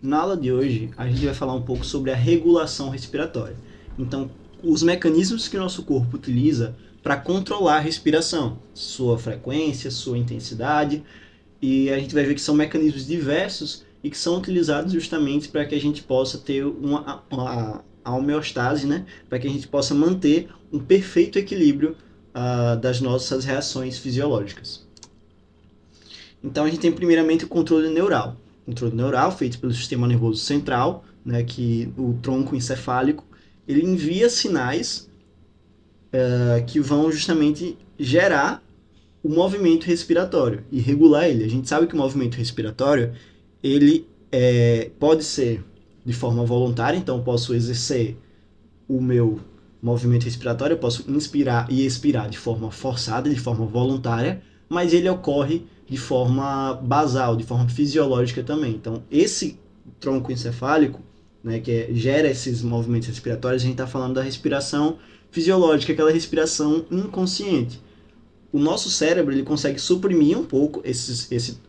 Na aula de hoje, a gente vai falar um pouco sobre a regulação respiratória. Então, os mecanismos que o nosso corpo utiliza para controlar a respiração, sua frequência, sua intensidade, e a gente vai ver que são mecanismos diversos e que são utilizados justamente para que a gente possa ter a homeostase, né? Para que a gente possa manter um perfeito equilíbrio das nossas reações fisiológicas. Então, a gente tem primeiramente o controle neural. Controle neural feito pelo sistema nervoso central, né, que o tronco encefálico, ele envia sinais que vão justamente gerar o movimento respiratório e regular ele. A gente sabe que o movimento respiratório ele pode ser de forma voluntária, então eu posso exercer o meu movimento respiratório, eu posso inspirar e expirar de forma forçada, de forma voluntária, mas ele ocorre de forma basal, de forma fisiológica também. Então, esse tronco encefálico, né, que gera esses movimentos respiratórios, a gente está falando da respiração fisiológica, aquela respiração inconsciente. O nosso cérebro ele consegue suprimir um pouco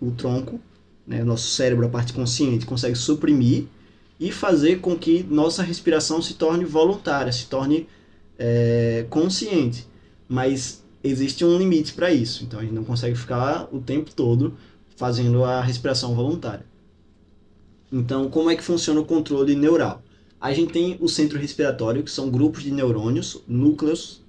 o tronco, né, o nosso cérebro, a parte consciente, consegue suprimir e fazer com que nossa respiração se torne voluntária, se torne consciente. Mas existe um limite para isso, então a gente não consegue ficar o tempo todo fazendo a respiração voluntária. Então, como é que funciona o controle neural? A gente tem o centro respiratório, que são grupos de neurônios, núcleos,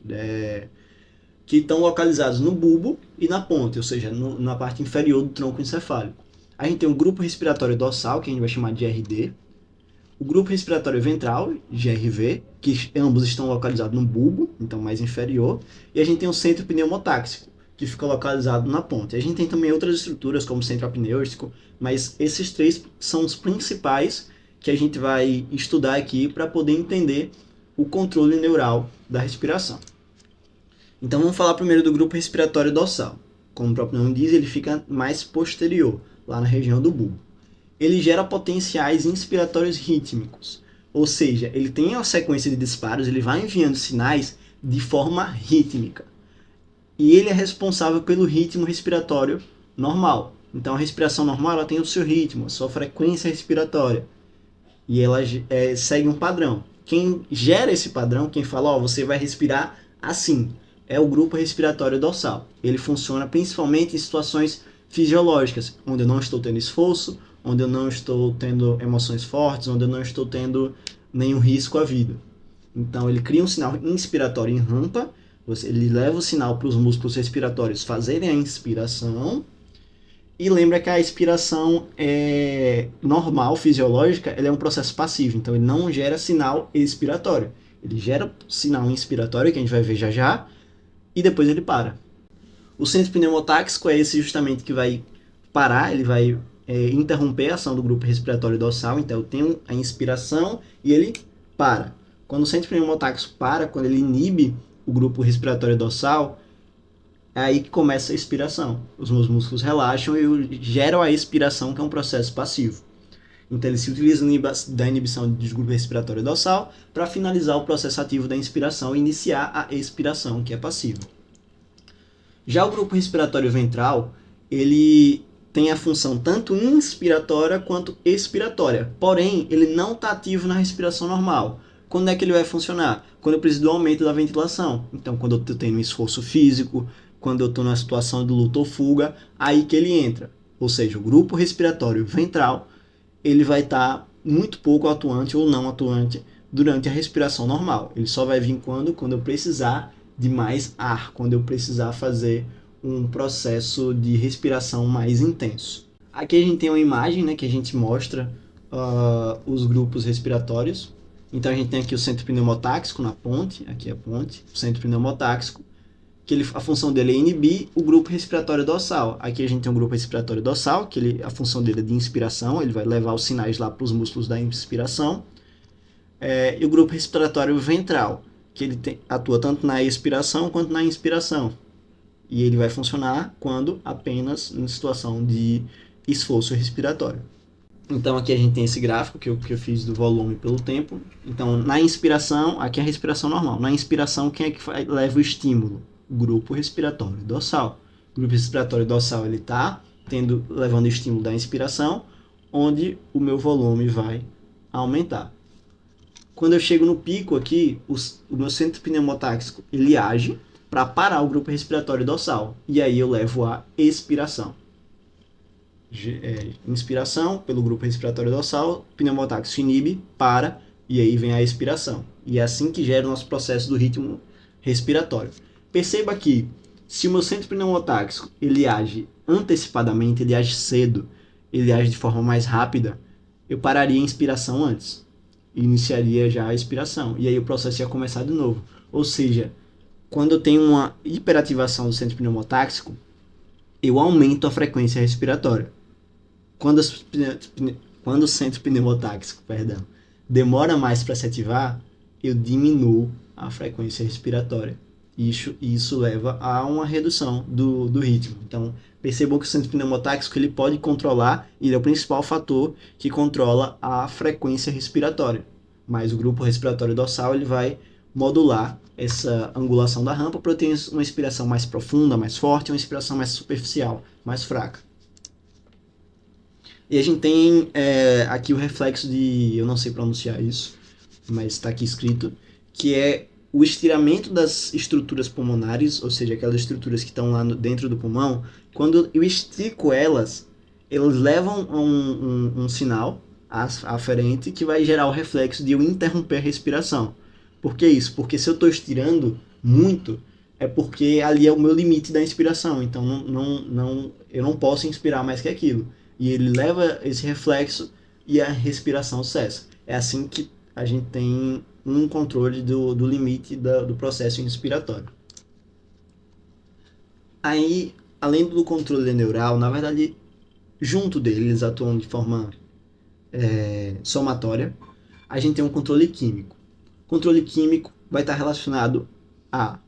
que estão localizados no bulbo e na ponte, ou seja, na parte inferior do tronco encefálico. A gente tem o grupo respiratório dorsal, que a gente vai chamar de RD, o grupo respiratório ventral, GRV, que ambos estão localizados no bulbo, então mais inferior, e a gente tem o centro pneumotáxico, que fica localizado na ponta. A gente tem também outras estruturas, como o centro apnêutico, mas esses três são os principais que a gente vai estudar aqui para poder entender o controle neural da respiração. Então vamos falar primeiro do grupo respiratório dorsal. Como o próprio nome diz, ele fica mais posterior, lá na região do bulbo. Ele gera potenciais inspiratórios rítmicos, ou seja, ele tem uma sequência de disparos, ele vai enviando sinais de forma rítmica. E ele é responsável pelo ritmo respiratório normal. Então a respiração normal ela tem o seu ritmo, a sua frequência respiratória. E ela segue um padrão. Quem gera esse padrão, quem fala, você vai respirar assim, é o grupo respiratório dorsal. Ele funciona principalmente em situações fisiológicas, onde eu não estou tendo esforço, onde eu não estou tendo emoções fortes, onde eu não estou tendo nenhum risco à vida. Então ele cria um sinal inspiratório em rampa, ele leva o sinal para os músculos respiratórios fazerem a inspiração, e lembra que a expiração normal, fisiológica, ela é um processo passivo, então ele não gera sinal expiratório. Ele gera sinal inspiratório, que a gente vai ver já já, e depois ele para. O centro pneumotáxico é esse justamente que vai parar, ele vai interromper a ação do grupo respiratório dorsal, então eu tenho a inspiração e ele para. Quando o centro pneumotáxico para, quando ele inibe o grupo respiratório dorsal, é aí que começa a expiração. Os meus músculos relaxam e geram a expiração, que é um processo passivo. Então ele se utiliza da inibição do grupo respiratório dorsal para finalizar o processo ativo da inspiração e iniciar a expiração, que é passiva. Já o grupo respiratório ventral, ele tem a função tanto inspiratória quanto expiratória. Porém, ele não está ativo na respiração normal. Quando é que ele vai funcionar? Quando eu preciso do aumento da ventilação. Então, quando eu tenho um esforço físico, quando eu estou numa situação de luta ou fuga, aí que ele entra. Ou seja, o grupo respiratório ventral, ele vai estar muito pouco atuante ou não atuante durante a respiração normal. Ele só vai vir quando eu precisar de mais ar, quando eu precisar fazer um processo de respiração mais intenso. Aqui a gente tem uma imagem, né, que a gente mostra os grupos respiratórios. Então a gente tem aqui o centro pneumotáxico na ponte, aqui é a ponte, o centro pneumotáxico, que a função dele é inibir o grupo respiratório dorsal. Aqui a gente tem um grupo respiratório dorsal, que a função dele é de inspiração, ele vai levar os sinais lá para os músculos da inspiração. E o grupo respiratório ventral, que ele atua tanto na expiração quanto na inspiração. E ele vai funcionar quando apenas em situação de esforço respiratório. Então aqui a gente tem esse gráfico que eu fiz do volume pelo tempo. Então na inspiração, aqui é a respiração normal. Na inspiração, quem é que leva o estímulo? O grupo respiratório dorsal. O grupo respiratório dorsal ele está levando o estímulo da inspiração. onde o meu volume vai aumentar. Quando eu chego no pico aqui, o meu centro pneumotáxico ele age para parar o grupo respiratório dorsal. E aí eu levo a expiração. Inspiração pelo grupo respiratório dorsal, pneumotáxico inibe, para, e aí vem a expiração. E é assim que gera o nosso processo do ritmo respiratório. Perceba que, se o meu centro pneumotáxico ele age antecipadamente, ele age cedo, ele age de forma mais rápida, eu pararia a inspiração antes. Iniciaria já a expiração. E aí o processo ia começar de novo. Ou seja, quando eu tenho uma hiperativação do centro pneumotáxico, eu aumento a frequência respiratória. Quando o centro pneumotáxico, demora mais para se ativar, eu diminuo a frequência respiratória. Isso leva a uma redução do ritmo. Então, percebam que o centro pneumotáxico ele pode controlar, ele é o principal fator que controla a frequência respiratória. Mas o grupo respiratório dorsal ele vai modular essa angulação da rampa para ter uma inspiração mais profunda, mais forte, uma inspiração mais superficial, mais fraca. E a gente tem aqui o reflexo de, eu não sei pronunciar isso, mas está aqui escrito, que é o estiramento das estruturas pulmonares, ou seja, aquelas estruturas que estão lá dentro do pulmão. Quando eu estico elas levam a um sinal aferente que vai gerar o reflexo de eu interromper a respiração. Por que isso? Porque se eu estou estirando muito, é porque ali é o meu limite da inspiração, então eu não posso inspirar mais que aquilo. E ele leva esse reflexo e a respiração cessa. É assim que a gente tem um controle do limite do processo inspiratório. Aí, além do controle neural, na verdade, junto dele, eles atuam de forma somatória, a gente tem um controle químico. O controle químico vai estar relacionado ao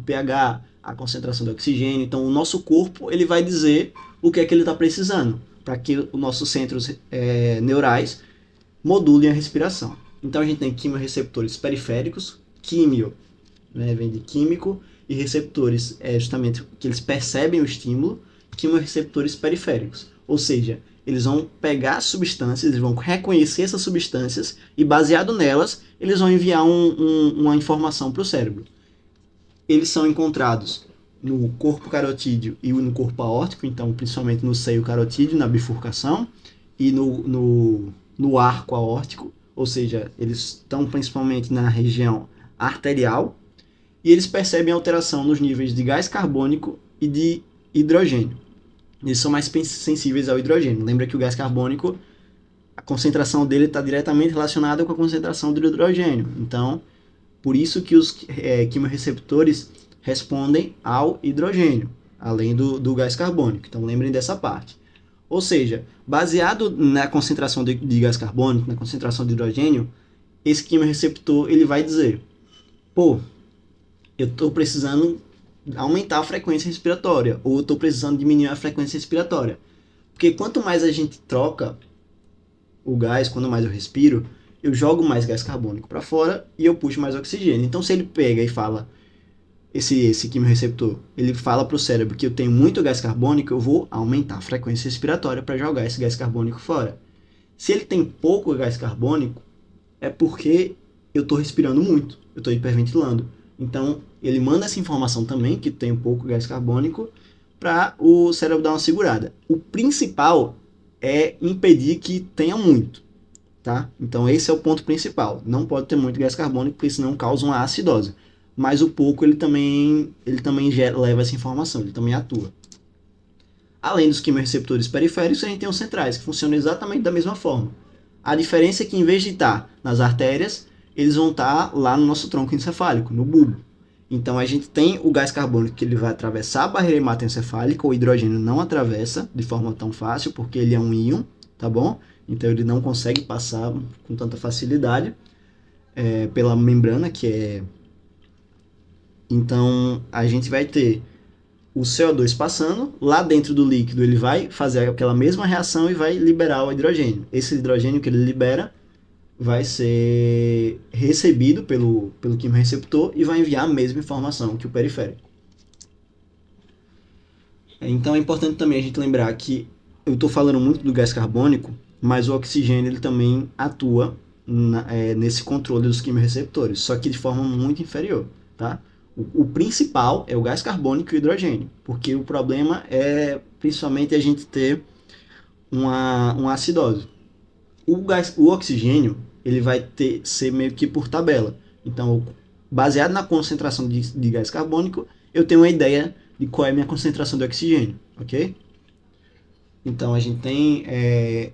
pH, a concentração de oxigênio. Então, o nosso corpo ele vai dizer o que é que ele está precisando, para que os nossos centros neurais modulem a respiração. Então, a gente tem quimiorreceptores periféricos, vem de químico, e receptores, justamente que eles percebem o estímulo, quimiorreceptores periféricos. Ou seja, eles vão pegar substâncias, eles vão reconhecer essas substâncias e, baseado nelas, eles vão enviar uma informação para o cérebro. Eles são encontrados no corpo carotídeo e no corpo aórtico, então principalmente no seio carotídeo, na bifurcação, e no arco aórtico, ou seja, eles estão principalmente na região arterial, e eles percebem alteração nos níveis de gás carbônico e de hidrogênio. Eles são mais sensíveis ao hidrogênio. Lembra que o gás carbônico, a concentração dele está diretamente relacionada com a concentração do hidrogênio. Então, por isso que os quimiorreceptores respondem ao hidrogênio, além do gás carbônico. Então, lembrem dessa parte. Ou seja, baseado na concentração de gás carbônico, na concentração de hidrogênio, esse quimiorreceptor ele vai dizer, eu estou precisando aumentar a frequência respiratória, ou eu estou precisando diminuir a frequência respiratória. Porque quanto mais a gente troca o gás, quanto mais eu respiro, eu jogo mais gás carbônico para fora e eu puxo mais oxigênio. Então, se ele pega e fala, esse quimiorreceptor, ele fala para o cérebro que eu tenho muito gás carbônico, eu vou aumentar a frequência respiratória para jogar esse gás carbônico fora. Se ele tem pouco gás carbônico, é porque eu estou respirando muito, eu estou hiperventilando. Então, ele manda essa informação também, que tem pouco gás carbônico, para o cérebro dar uma segurada. O principal é impedir que tenha muito, tá? Então, esse é o ponto principal. Não pode ter muito gás carbônico, porque senão causa uma acidose. Mas o pouco, ele também leva essa informação, ele também atua. Além dos quimiorreceptores periféricos, a gente tem os centrais, que funcionam exatamente da mesma forma. A diferença é que, em vez de estar nas artérias, eles vão estar lá no nosso tronco encefálico, no bulbo. Então, a gente tem o gás carbônico que ele vai atravessar a barreira hematoencefálica, o hidrogênio não atravessa de forma tão fácil, porque ele é um íon, tá bom? Então, ele não consegue passar com tanta facilidade pela membrana, que é... Então, a gente vai ter o CO2 passando, lá dentro do líquido ele vai fazer aquela mesma reação e vai liberar o hidrogênio. Esse hidrogênio que ele libera vai ser recebido pelo quimiorreceptor e vai enviar a mesma informação que o periférico. Então é importante também a gente lembrar que eu estou falando muito do gás carbônico, mas o oxigênio ele também atua nesse controle dos quimiorreceptores, só que de forma muito inferior, tá? O principal é o gás carbônico e o hidrogênio, porque o problema é principalmente a gente ter uma acidose. O oxigênio ele vai ser meio que por tabela. Então, baseado na concentração de gás carbônico, eu tenho uma ideia de qual é a minha concentração de oxigênio, ok? Então, a gente tem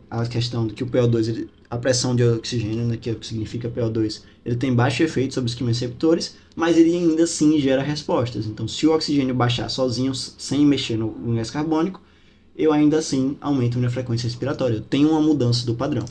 a questão de que o PO2, a pressão de oxigênio, né, que é o que significa PO2, ele tem baixo efeito sobre os quimioreceptores, mas ele ainda assim gera respostas. Então, se o oxigênio baixar sozinho, sem mexer no gás carbônico, eu ainda assim aumento minha frequência respiratória. Eu tenho uma mudança do padrão.